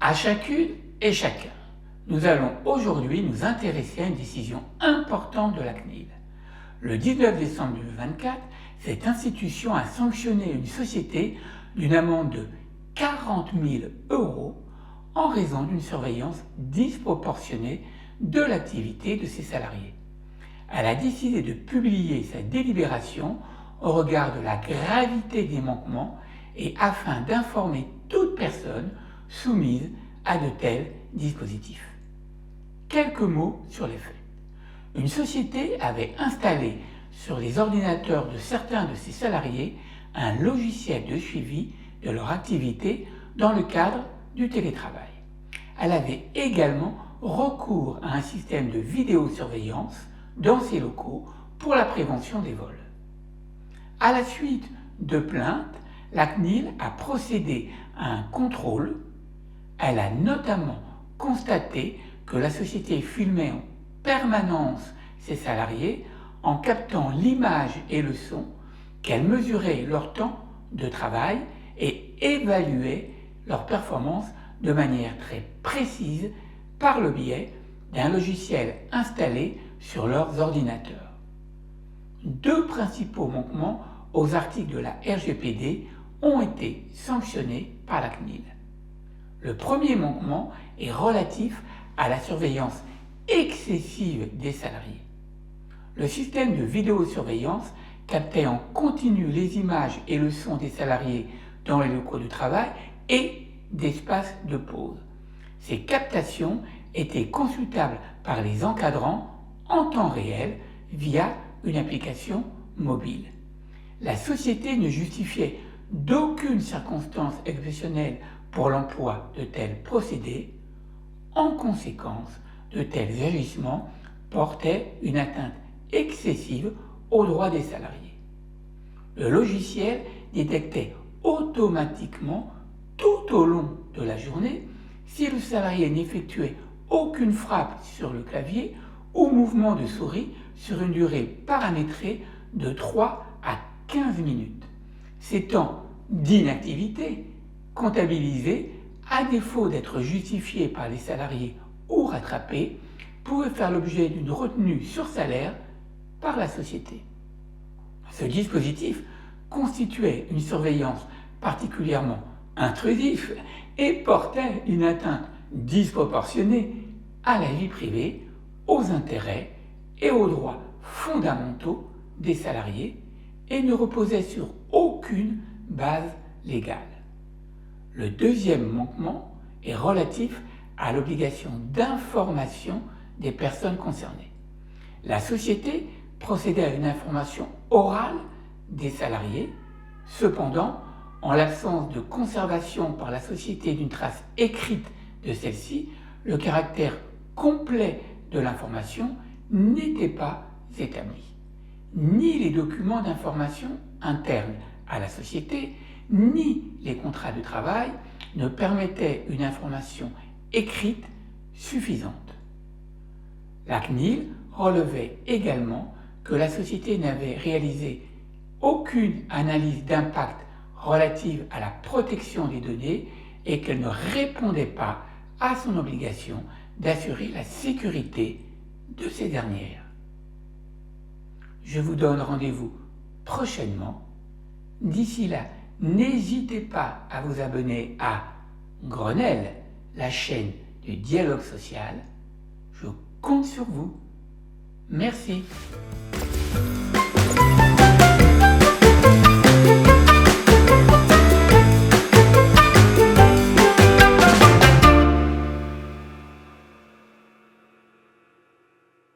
À chacune et chacun, nous allons aujourd'hui nous intéresser à une décision importante de la CNIL. Le 19 décembre 2024, cette institution a sanctionné une société d'une amende de 40 000 € en raison d'une surveillance disproportionnée de l'activité de ses salariés. Elle a décidé de publier sa délibération au regard de la gravité des manquements et afin d'informer toute personne soumise à de tels dispositifs. Quelques mots sur les faits. Une société avait installé sur les ordinateurs de certains de ses salariés un logiciel de suivi de leur activité dans le cadre du télétravail. Elle avait également recours à un système de vidéosurveillance dans ses locaux pour la prévention des vols. À la suite de plaintes, la CNIL a procédé à un contrôle. Elle a notamment constaté que la société filmait en permanence ses salariés en captant l'image et le son, qu'elle mesurait leur temps de travail et évaluait leur performance de manière très précise par le biais d'un logiciel installé sur leurs ordinateurs. Deux principaux manquements aux articles de la RGPD ont été sanctionnés par la CNIL. Le premier manquement est relatif à la surveillance excessive des salariés. Le système de vidéosurveillance captait en continu les images et le son des salariés dans les locaux de travail et d'espaces de pause. Ces captations étaient consultables par les encadrants en temps réel via une application mobile. La société ne justifiait d'aucune circonstance exceptionnelle pour l'emploi de tels procédés. En conséquence, de tels agissements portaient une atteinte excessive aux droits des salariés. Le logiciel détectait automatiquement tout au long de la journée si le salarié n'effectuait aucune frappe sur le clavier ou mouvement de souris sur une durée paramétrée de 3 à 15 minutes. Ces temps d'inactivité, comptabilisés à défaut d'être justifiés par les salariés ou rattrapés, pouvaient faire l'objet d'une retenue sur salaire par la société. Ce dispositif constituait une surveillance particulièrement intrusive et portait une atteinte disproportionnée à la vie privée, aux intérêts et aux droits fondamentaux des salariés et ne reposait sur aucune base légale. Le deuxième manquement est relatif à l'obligation d'information des personnes concernées. La société procédait à une information orale des salariés. Cependant, en l'absence de conservation par la société d'une trace écrite de celle-ci, le caractère complet de l'information n'était pas établi. Ni les documents d'information internes à la société, ni les contrats de travail ne permettaient une information écrite suffisante. La CNIL relevait également que la société n'avait réalisé aucune analyse d'impact relative à la protection des données et qu'elle ne répondait pas à son obligation d'assurer la sécurité de ces dernières. Je vous donne rendez-vous prochainement. D'ici là, n'hésitez pas à vous abonner à Grenelle, la chaîne du dialogue social. Je compte sur vous. Merci.